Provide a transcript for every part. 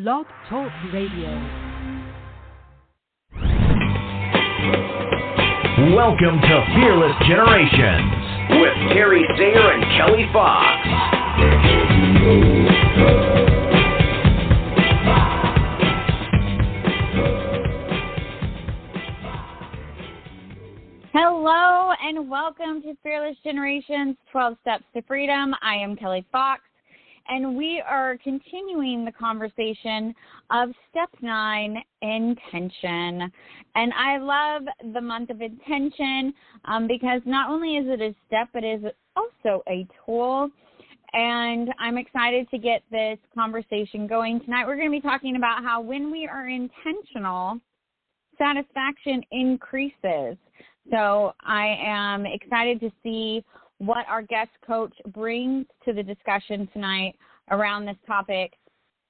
Blog Talk Radio. Welcome to Fearless Generations with Terry Sayer and Kelly Fox. Hello and welcome to Fearless Generations, 12 Steps to Freedom. I am Kelly Fox, and we are continuing the conversation of Step 9, Intention. And I love the month of intention because not only is it a step, but it is also a tool. And I'm excited to get this conversation going. Tonight we're going to be talking about how when we are intentional, satisfaction increases. So I am excited to see what our guest coach brings to the discussion tonight around this topic.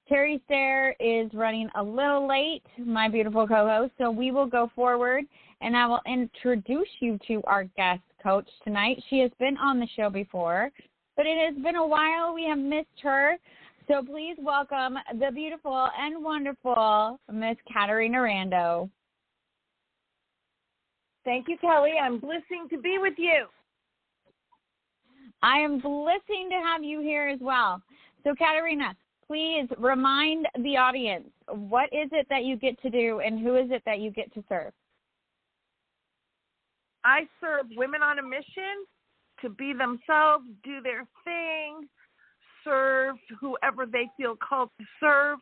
Terry Sayer is running a little late, my beautiful co-host, so we will go forward, and I will introduce you to our guest coach tonight. She has been on the show before, but it has been a while. We have missed her, so please welcome the beautiful and wonderful Miss Caterina Rando. Thank you, Kelly. I'm blessing to be with you. I am blessing to have you here as well. So, Caterina, please remind the audience, what is it that you get to do and who is it that you get to serve? I serve women on a mission to be themselves, do their thing, serve whoever they feel called to serve,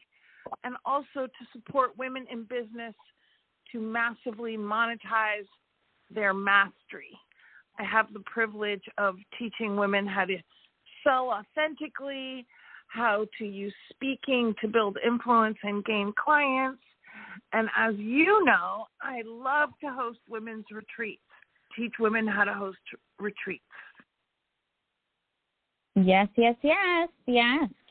and also to support women in business to massively monetize their mastery. I have the privilege of teaching women how to sell authentically, how to use speaking to build influence and gain clients. And as you know, I love to host women's retreats, teach women how to host retreats. Yes.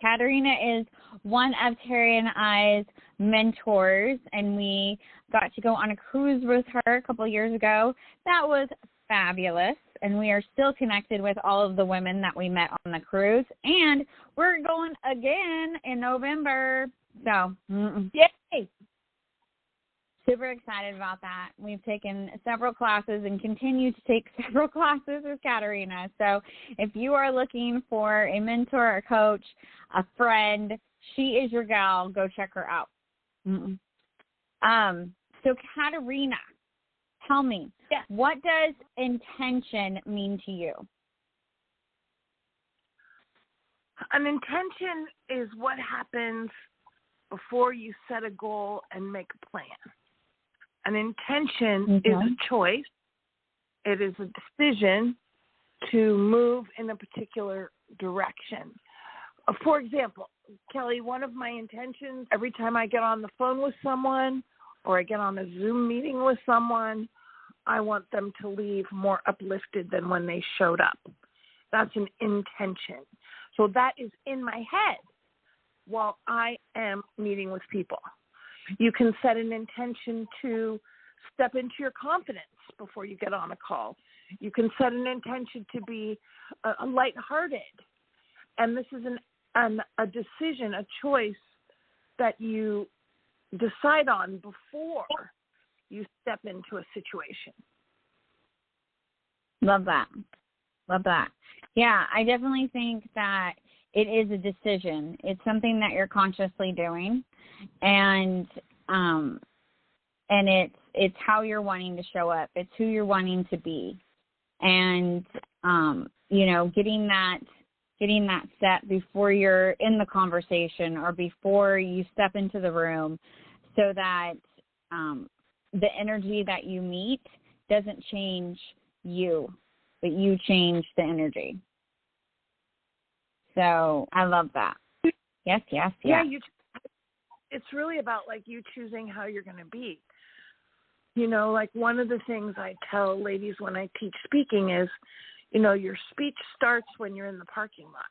Caterina is one of Terry and I's mentors, and we got to go on a cruise with her a couple of years ago. That was fabulous, and we are still connected with all of the women that we met on the cruise, and we're going again in November. So, yay! Super excited about that. We've taken several classes and continue to take several classes with Caterina. So if you are looking for a mentor, a coach, a friend, she is your gal. Go check her out. So Caterina, tell me, what does intention mean to you? An intention is what happens before you set a goal and make a plan. An intention is a choice. It is a decision to move in a particular direction. For example, Kelly, one of my intentions, every time I get on the phone with someone or I get on a Zoom meeting with someone, I want them to leave more uplifted than when they showed up. That's an intention. So that is in my head while I am meeting with people. You can set an intention to step into your confidence before you get on a call. You can set an intention to be lighthearted. And this is a decision, a choice that you decide on before you step into a situation. Love that. Yeah, I definitely think that it is a decision. It's something that you're consciously doing, and it's how you're wanting to show up. It's who you're wanting to be, and getting that set before you're in the conversation or before you step into the room, so that the energy that you meet doesn't change you, but you change the energy. So I love that. Yes. Yeah, it's really about you choosing how you're going to be. One of the things I tell ladies when I teach speaking is, your speech starts when you're in the parking lot,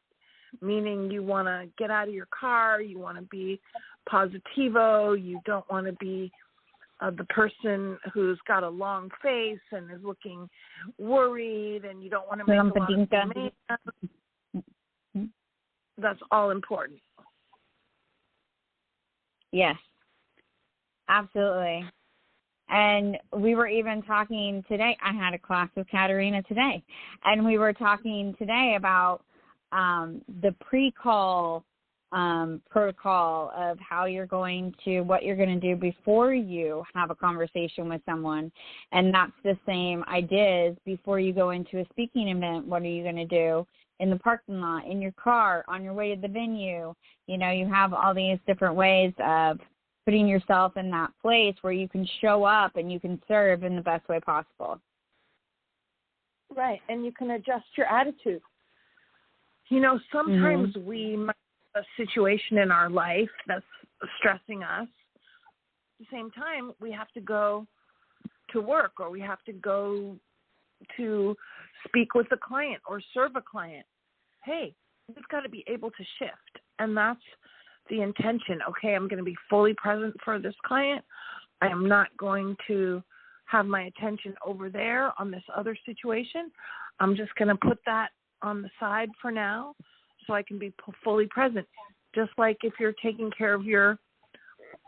meaning you want to get out of your car, you want to be positivo, you don't want to be the person who's got a long face and is looking worried, and you don't want to make a lot of demands. That's all important. Yes, absolutely. And we were even talking today. I had a class with Caterina today, and we were talking today about the pre-call protocol of how you're going to, what you're going to do before you have a conversation with someone. And that's the same ideas before you go into a speaking event. What are you going to do in the parking lot, in your car, on your way to the venue? You know, you have all these different ways of putting yourself in that place where you can show up and you can serve in the best way possible. Right, and you can adjust your attitude. You know, sometimes we might have a situation in our life that's stressing us. At the same time, we have to go to work, or we have to go to speak with a client or serve a client. Hey, we've got to be able to shift, and that's the intention. Okay, I'm going to be fully present for this client. I am not going to have my attention over there on this other situation. I'm just going to put that on the side for now so I can be fully present. Just like if you're taking care of your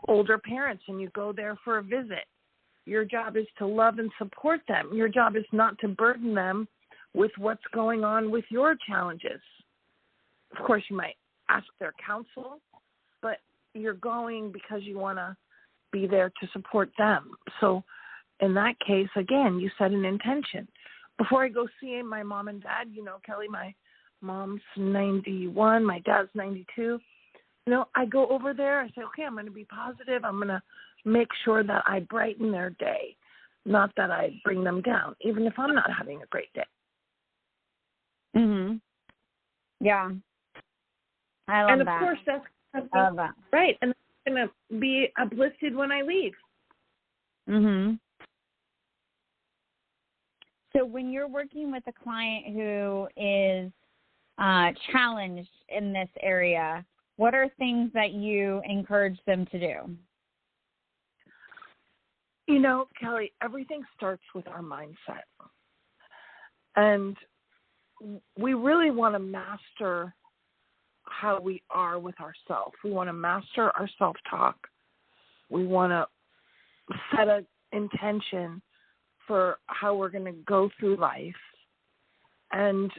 older parents and you go there for a visit, your job is to love and support them. Your job is not to burden them with what's going on with your challenges. Of course, you might ask their counsel, but you're going because you want to be there to support them. So in that case, again, you set an intention. Before I go see my mom and dad, you know, Kelly, my mom's 91, my dad's 92. You know, I go over there, I say, okay, I'm going to be positive. I'm going to make sure that I brighten their day, not that I bring them down, even if I'm not having a great day. Yeah. I love that. And of course, that's right. And I'm going to be uplifted when I leave. So when you're working with a client who is challenged in this area, what are things that you encourage them to do? You know, Kelly, everything starts with our mindset. And we really want to master how we are with ourselves. We want to master our self-talk. We want to set an intention for how we're going to go through life. And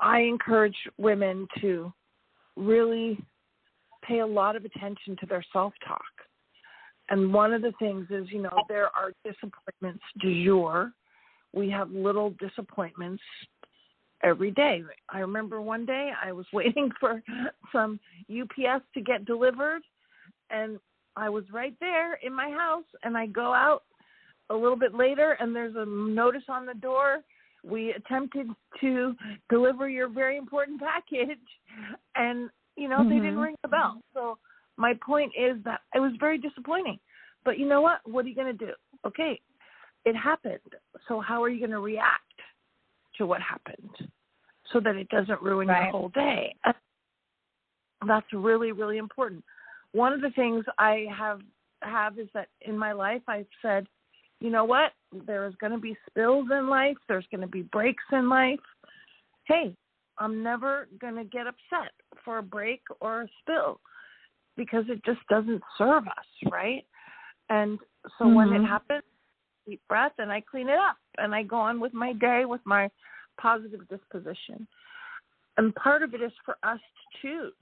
I encourage women to really pay a lot of attention to their self-talk. And one of the things is, you know, there are disappointments du jour. We have little disappointments every day. I remember one day I was waiting for some UPS to get delivered, and I was right there in my house, and I go out a little bit later, and there's a notice on the door. We attempted to deliver your very important package, and, you know, they didn't ring the bell. So my point is that it was very disappointing. But you know what? What are you going to do? Okay, it happened. So how are you going to react to what happened so that it doesn't ruin your whole day? That's really, really important. One of the things I have is that in my life I've said, you know what? There's going to be spills in life. There's going to be breaks in life. Hey, I'm never going to get upset for a break or a spill because it just doesn't serve us, right? And so when it happens, deep breath, and I clean it up, and I go on with my day with my positive disposition. And part of it is for us to choose.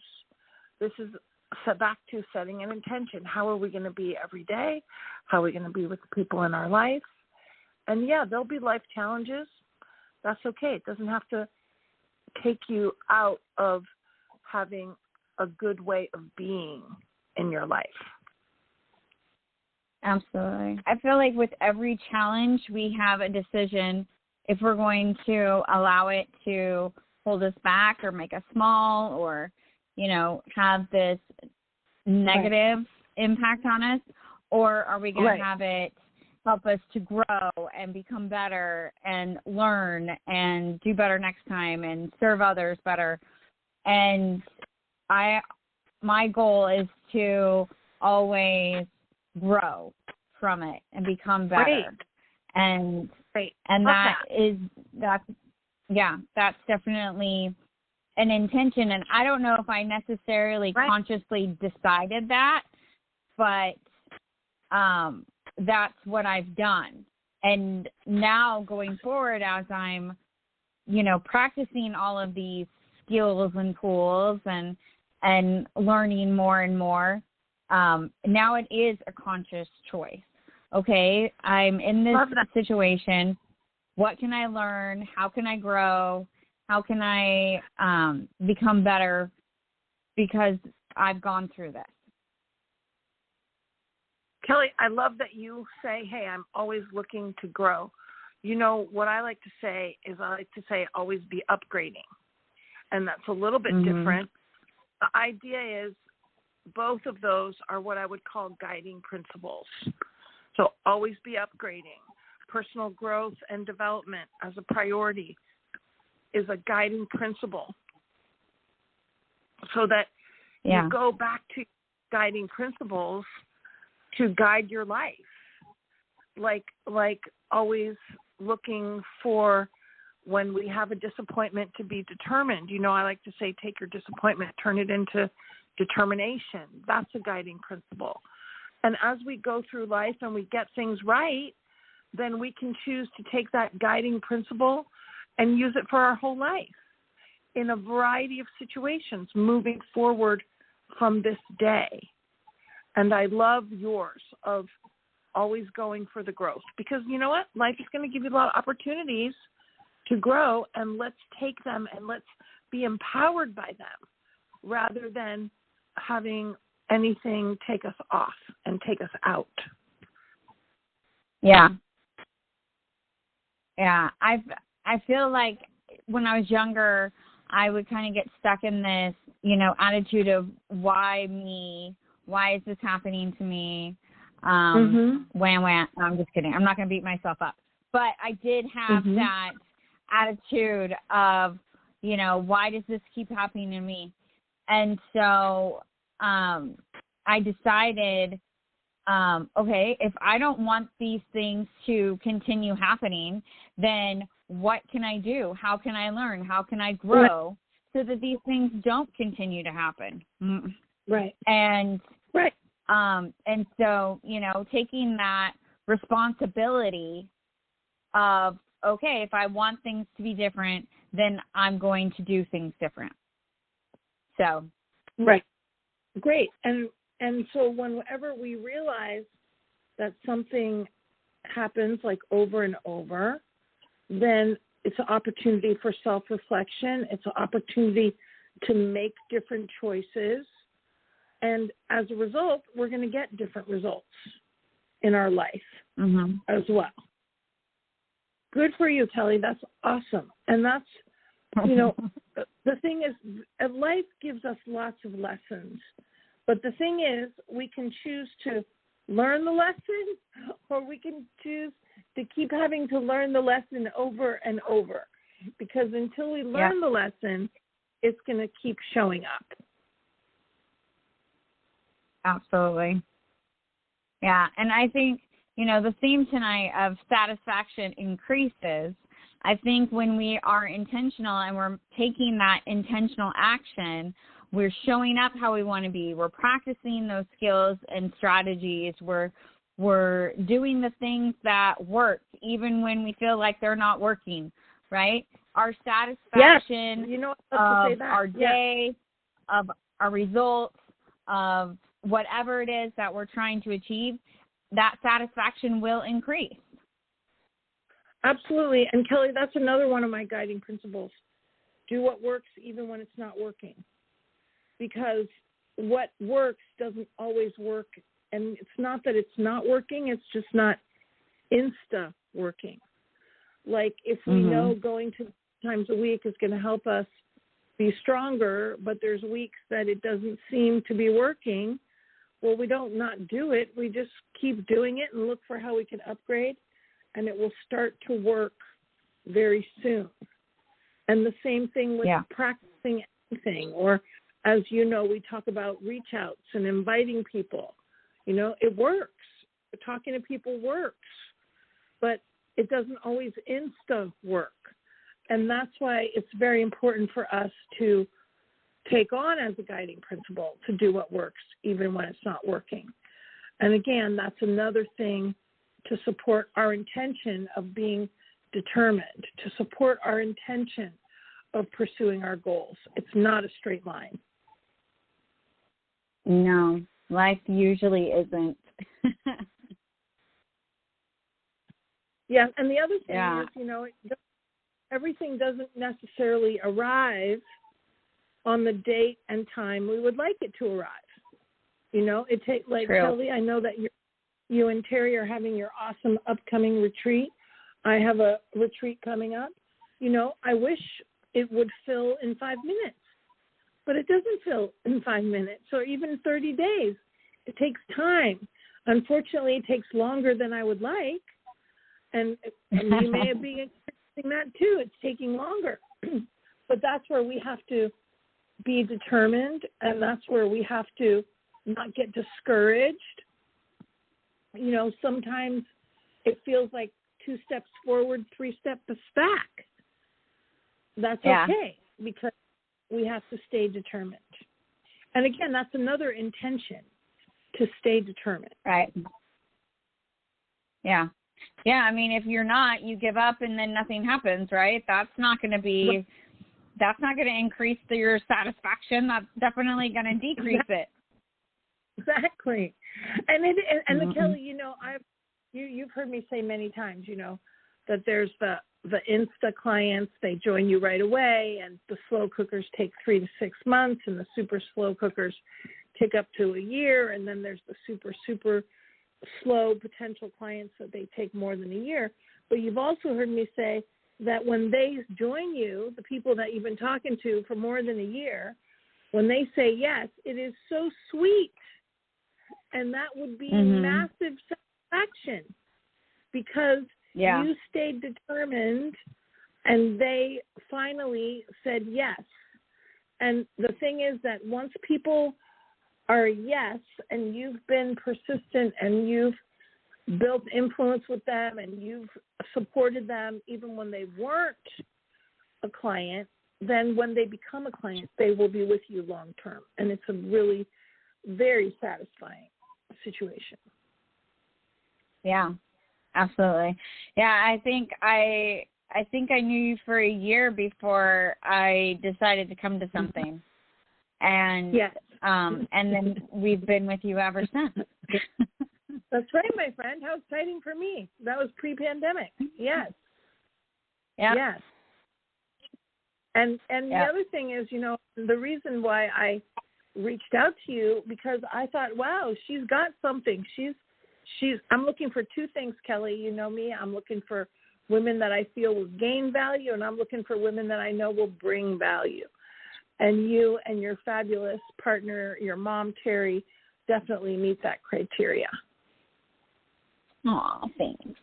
This is back to setting an intention. How are we going to be every day? How are we going to be with the people in our life? And yeah, there'll be life challenges. That's okay. It doesn't have to take you out of having a good way of being in your life. Absolutely. I feel like with every challenge, we have a decision if we're going to allow it to hold us back or make us small or, you know, have this negative impact on us, or are we going to have it help us to grow and become better and learn and do better next time and serve others better? And my goal is to always grow from it and become better. And that's definitely an intention. And I don't know if I necessarily consciously decided that, but that's what I've done. And now going forward, as I'm, practicing all of these skills and tools and learning more and more, now it is a conscious choice. Okay, I'm in this situation. What can I learn? How can I grow? How can I become better? Because I've gone through this. Kelly, I love that you say, hey, I'm always looking to grow. What I like to say is always be upgrading. And that's a little bit different. The idea is both of those are what I would call guiding principles. So always be upgrading. Personal growth and development as a priority is a guiding principle. So that you go back to guiding principles to guide your life. Like always looking for, when we have a disappointment, to be determined. I like to say, take your disappointment, turn it into determination. That's a guiding principle. And as we go through life and we get things right, then we can choose to take that guiding principle and use it for our whole life in a variety of situations moving forward from this day. And I love yours of always going for the growth, because you know what? Life is going to give you a lot of opportunities to grow, and let's take them and let's be empowered by them rather than having anything take us off and take us out. Yeah. I feel like when I was younger, I would kind of get stuck in this, attitude of why me? Why is this happening to me? Wham. No, I'm just kidding. I'm not going to beat myself up. But I did have that attitude of, why does this keep happening to me? And so I decided, okay, if I don't want these things to continue happening, then what can I do? How can I learn? How can I grow so that these things don't continue to happen? Right. And so, taking that responsibility of, okay, if I want things to be different, then I'm going to do things different. So. Right. Great. And so whenever we realize that something happens like over and over, then it's an opportunity for self-reflection. It's an opportunity to make different choices. And as a result, we're going to get different results in our life as well. Good for you, Kelly. That's awesome. And that's, the thing is, life gives us lots of lessons. But the thing is, we can choose to learn the lesson, or we can choose to keep having to learn the lesson over and over. Because until we learn the lesson, it's going to keep showing up. Absolutely. Yeah, and I think, the theme tonight of satisfaction increases. I think when we are intentional and we're taking that intentional action, we're showing up how we want to be. We're practicing those skills and strategies. We're doing the things that work, even when we feel like they're not working, right? Our satisfaction of our day, of our results, of whatever it is that we're trying to achieve, that satisfaction will increase. Absolutely. And Kelly, that's another one of my guiding principles. Do what works even when it's not working. Because what works doesn't always work. And it's not that it's not working, it's just not insta working. Like if we know going 2 times a week is going to help us be stronger, but there's weeks that it doesn't seem to be working, well, we don't not do it. We just keep doing it and look for how we can upgrade, and it will start to work very soon. And the same thing with practicing anything, or as you know, we talk about reach outs and inviting people. It works. Talking to people works, but it doesn't always insta work. And that's why it's very important for us to take on as a guiding principle to do what works, even when it's not working. And again, that's another thing to support our intention of being determined, to support our intention of pursuing our goals. It's not a straight line. No, life usually isn't. Yeah, and the other thing is, everything doesn't necessarily arrive on the date and time we would like it to arrive. It takes, like, True. Kelly, I know that you and Terry are having your awesome upcoming retreat. I have a retreat coming up. I wish it would fill in 5 minutes, but it doesn't fill in 5 minutes or even 30 days. It takes time. Unfortunately, it takes longer than I would like, and you may be experiencing that too. It's taking longer, but that's where we have to be determined, and that's where we have to not get discouraged. Sometimes it feels like 2 steps forward, 3 steps back. That's okay, because we have to stay determined. And again, that's another intention, to stay determined. Right. Yeah. Yeah, I mean, if you're not, you give up and then nothing happens, right? That's not going to increase your satisfaction. That's definitely going to decrease it. Exactly. And Kelly, you've heard me say many times, that there's the Insta clients, they join you right away, and the slow cookers take 3 to 6 months, and the super slow cookers take up to a year, and then there's the super, super slow potential clients that they take more than a year. But you've also heard me say that when they join you, the people that you've been talking to for more than a year, when they say yes, it is so sweet. And that would be massive satisfaction, because you stayed determined and they finally said yes. And the thing is that once people are yes, and you've been persistent and you've built influence with them and you've supported them even when they weren't a client, then when they become a client, they will be with you long term. And it's a really very satisfying situation. Yeah, absolutely. Yeah, I think I knew you for a year before I decided to come to something. And and then we've been with you ever since. That's right, my friend. How exciting for me. That was pre-pandemic. Yes. Yeah. Yes. And the other thing is, the reason why I reached out to you, because I thought, wow, she's got something. I'm looking for 2 things, Kelly. You know me. I'm looking for women that I feel will gain value, and I'm looking for women that I know will bring value. And you and your fabulous partner, your mom, Terry, definitely meet that criteria. Aw, thanks.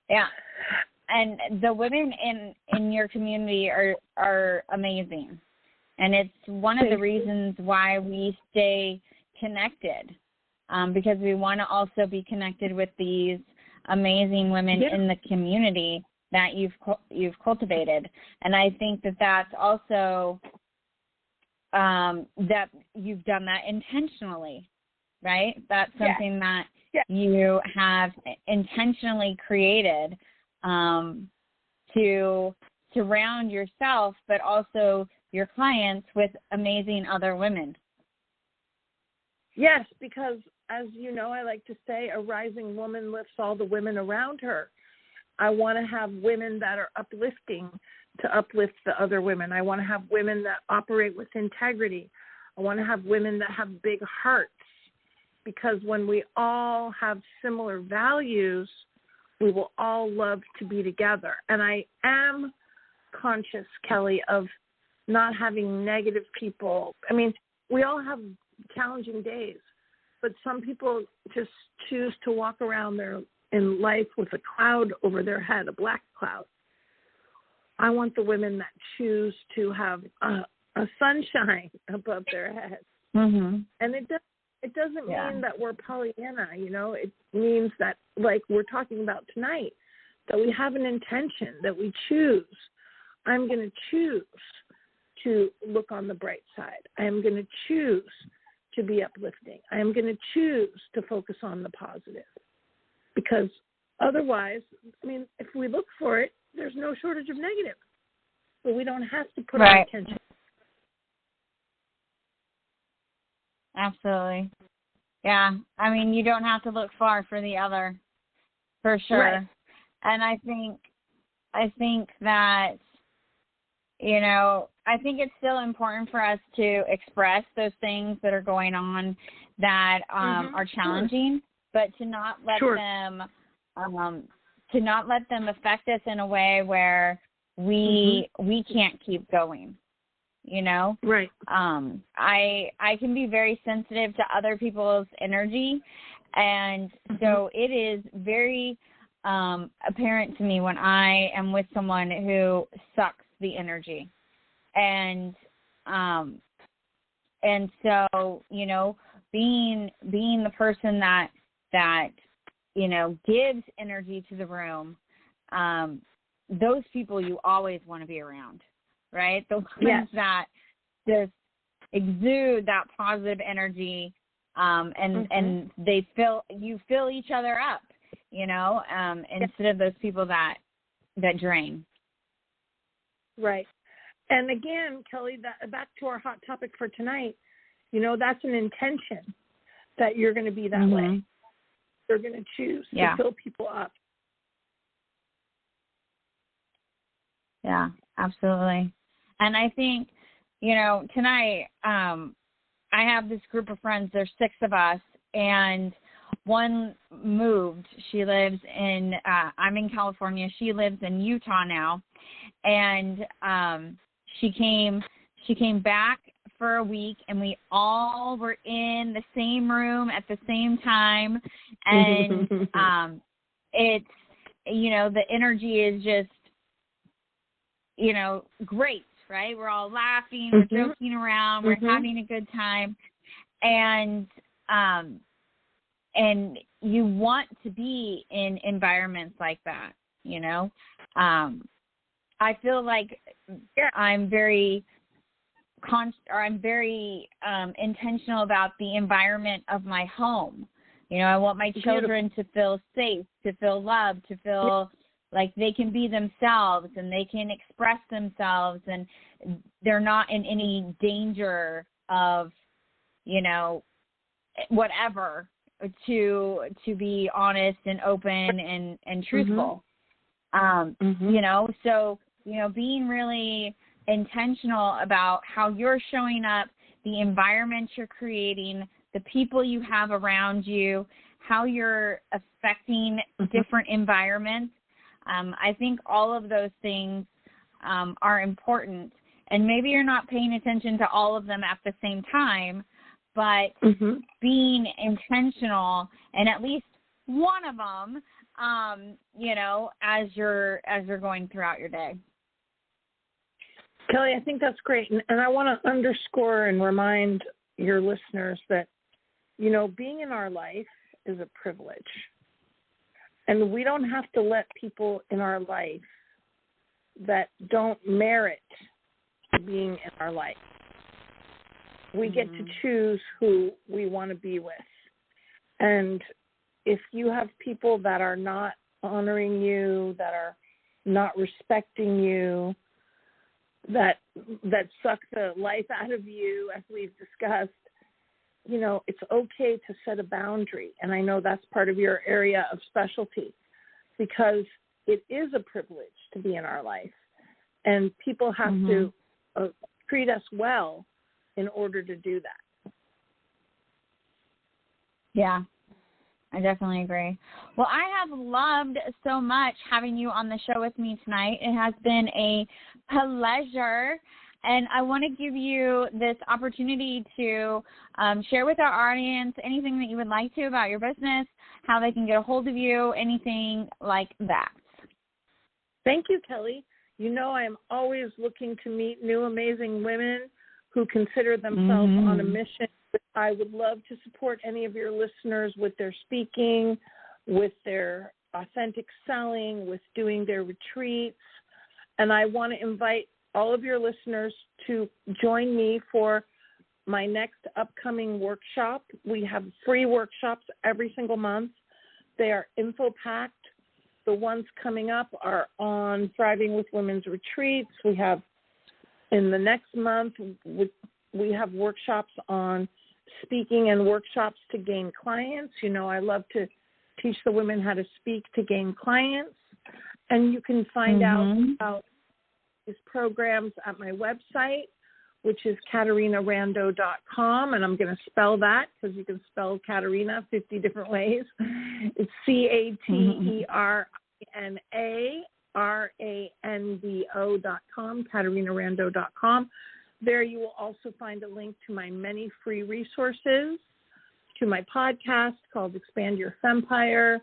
Yeah. And the women in your community are amazing. And it's one of the reasons why we stay connected, because we want to also be connected with these amazing women in the community that you've cultivated. And I think that that's also that you've done that intentionally, right? That's something that you have intentionally created to surround yourself, but also your clients with amazing other women. Yes, because as you know, I like to say, a rising woman lifts all the women around her. I want to have women that are uplifting to uplift the other women. I want to have women that operate with integrity. I want to have women that have big hearts, because when we all have similar values, we will all love to be together. And I am conscious, Kelly, of not having negative people. I mean, we all have challenging days, but some people just choose to walk around in life with a cloud over their head, a black cloud. I want the women that choose to have a sunshine above their heads. Mm-hmm. And it doesn't mean that we're Pollyanna, It means that, like we're talking about tonight, that we have an intention, that we choose. I'm going to choose to look on the bright side. I am going to choose to be uplifting. I am going to choose to focus on the positive. Because otherwise, I mean, if we look for it, there's no shortage of negative. But we don't have to put our attention. Absolutely. Yeah. I mean, you don't have to look far for the other, for sure. Right. And I think that, you know, I think it's still important for us to express those things that are going on that are challenging, but to not let them affect us in a way where we can't keep going. You know, right? I can be very sensitive to other people's energy, and so it is very apparent to me when I am with someone who sucks the energy, and so, you know, being the person that you know gives energy to the room, those people you always want to be around. Right? The ones that just exude that positive energy, and you fill each other up, you know, instead of those people that drain. Right. And again, Kelly, back to our hot topic for tonight, you know, that's an intention that you're going to be that way. You're going to choose to fill people up. Yeah, absolutely. And I think, you know, tonight I have this group of friends. There's 6 of us, and one moved. She lives in, I'm in California. She lives in Utah now. And she came back for a week, and we all were in the same room at the same time. And it's, you know, the energy is just, you know, great. Right? We're all laughing, we're joking around, we're having a good time. And you want to be in environments like that, you know? I feel like I'm very intentional about the environment of my home. You know, I want my children to feel safe, to feel loved, to feel like they can be themselves and they can express themselves, and they're not in any danger of, you know, whatever, to be honest and open and truthful. You know, so, you know, being really intentional about how you're showing up, the environment you're creating, the people you have around you, how you're affecting different environments. I think all of those things are important, and maybe you're not paying attention to all of them at the same time, but being intentional and at least one of them, you know, as you're going throughout your day. Kelly, I think that's great, and I want to underscore and remind your listeners that, you know, being in our life is a privilege. And we don't have to let people in our life that don't merit being in our life. We get to choose who we want to be with. And if you have people that are not honoring you, that are not respecting you, that suck the life out of you, as we've discussed, you know, it's okay to set a boundary. And I know that's part of your area of specialty, because it is a privilege to be in our life. And people have to treat us well in order to do that. Yeah, I definitely agree. Well, I have loved so much having you on the show with me tonight. It has been a pleasure. And I want to give you this opportunity to share with our audience anything that you would like to about your business, how they can get a hold of you, anything like that. Thank you, Kelly. You know, I am always looking to meet new amazing women who consider themselves on a mission. I would love to support any of your listeners with their speaking, with their authentic selling, with doing their retreats. And I want to invite all of your listeners to join me for my next upcoming workshop. We have free workshops every single month. They are info-packed. The ones coming up are on Thriving with Women's Retreats. We have, in the next month, we have workshops on speaking and workshops to gain clients. You know, I love to teach the women how to speak to gain clients. And you can find out about these programs at my website, which is CaterinaRando.com, and I'm going to spell that because you can spell Caterina 50 different ways. It's CaterinaRando.com, CaterinaRando.com. There you will also find a link to my many free resources, to my podcast called Expand Your Fempire,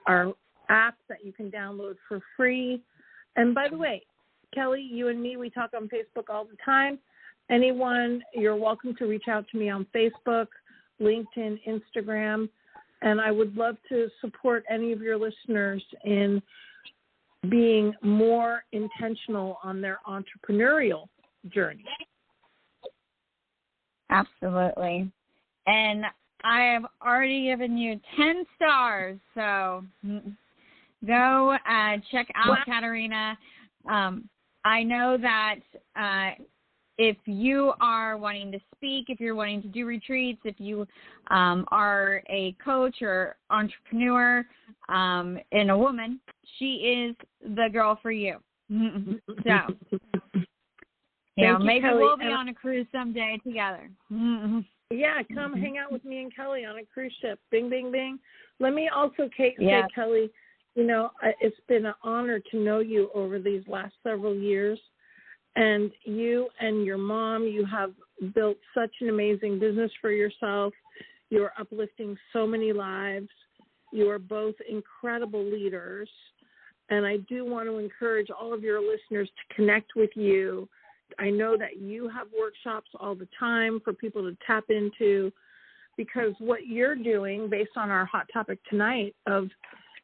our app that you can download for free. And by the way, Kelly, you and me, we talk on Facebook all the time. Anyone, you're welcome to reach out to me on Facebook, LinkedIn, Instagram, and I would love to support any of your listeners in being more intentional on their entrepreneurial journey. Absolutely. And I have already given you 10 stars, so go check out Caterina. I know that if you are wanting to speak, if you're wanting to do retreats, if you are a coach or entrepreneur and a woman, she is the girl for you. So, maybe Kelly. we'll be on a cruise someday together. Yeah, come hang out with me and Kelly on a cruise ship. Bing, bing, bing. Let me also say, Kelly, you know, it's been an honor to know you over these last several years. And you and your mom, you have built such an amazing business for yourself. You are uplifting so many lives. You are both incredible leaders. And I do want to encourage all of your listeners to connect with you. I know that you have workshops all the time for people to tap into, because what you're doing, based on our hot topic tonight of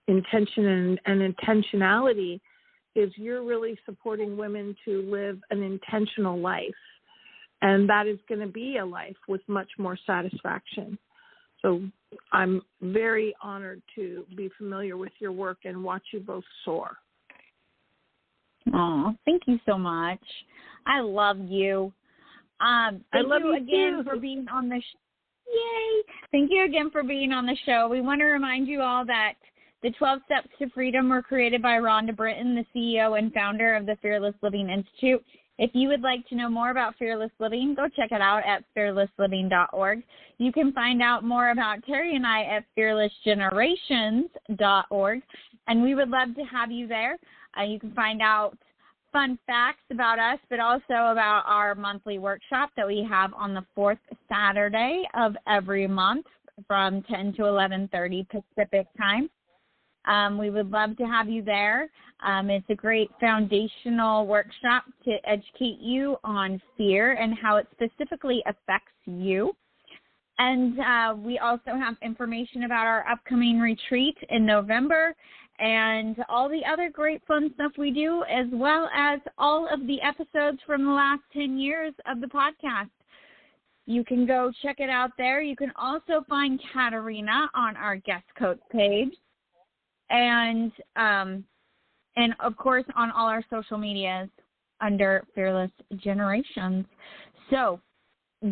intention and intentionality, is you're really supporting women to live an intentional life. And that is going to be a life with much more satisfaction. So I'm very honored to be familiar with your work and watch you both soar. Oh, thank you so much. I love you. Thank you again for being on the Yay! Thank you again for being on the show. We want to remind you all that the 12 Steps to Freedom were created by Rhonda Britton, the CEO and founder of the Fearless Living Institute. If you would like to know more about Fearless Living, go check it out at fearlessliving.org. You can find out more about Terry and I at fearlessgenerations.org, and we would love to have you there. You can find out fun facts about us, but also about our monthly workshop that we have on the fourth Saturday of every month from 10 to 11:30 Pacific time. We would love to have you there. It's a great foundational workshop to educate you on fear and how it specifically affects you. And we also have information about our upcoming retreat in November and all the other great fun stuff we do, as well as all of the episodes from the last 10 years of the podcast. You can go check it out there. You can also find Caterina on our guest coach page. And of course, on all our social medias under Fearless Generations. So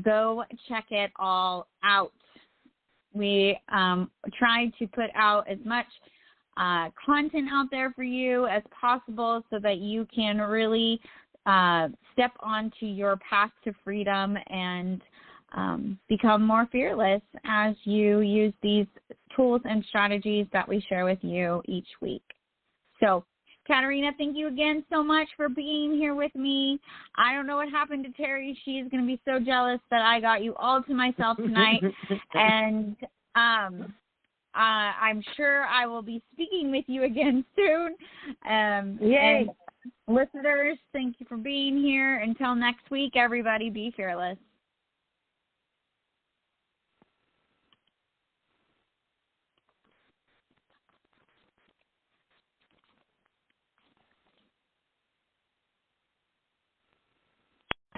go check it all out. We try to put out as much content out there for you as possible so that you can really step onto your path to freedom and become more fearless as you use these tools and strategies that we share with you each week. So, Caterina, thank you again so much for being here with me. I don't know what happened to Terry. She's going to be so jealous that I got you all to myself tonight. And I'm sure I will be speaking with you again soon. Yay. And listeners, thank you for being here. Until next week, everybody, be fearless.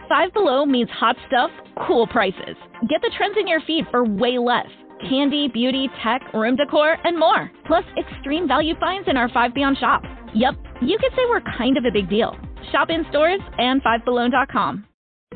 Five Below means hot stuff, cool prices. Get the trends in your feed for way less. Candy, beauty, tech, room decor, and more. Plus, extreme value finds in our 5 Beyond shop. Yep, you could say we're kind of a big deal. Shop in stores and fivebelow.com.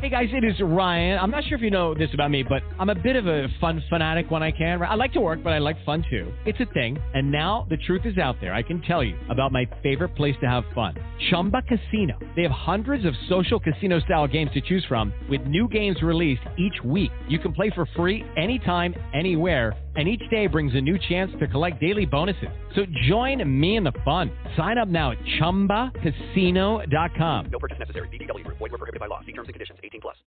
Hey guys, it is Ryan. I'm not sure if you know this about me, but I'm a bit of a fun fanatic when I can. I like to work, but I like fun too. It's a thing. And now the truth is out there. I can tell you about my favorite place to have fun. Chumba Casino. They have hundreds of social casino style games to choose from with new games released each week. You can play for free anytime, anywhere. And each day brings a new chance to collect daily bonuses. So join me in the fun. Sign up now at ChumbaCasino.com. No purchase necessary. VGW Group. Void where prohibited by law. See terms and conditions. 18+.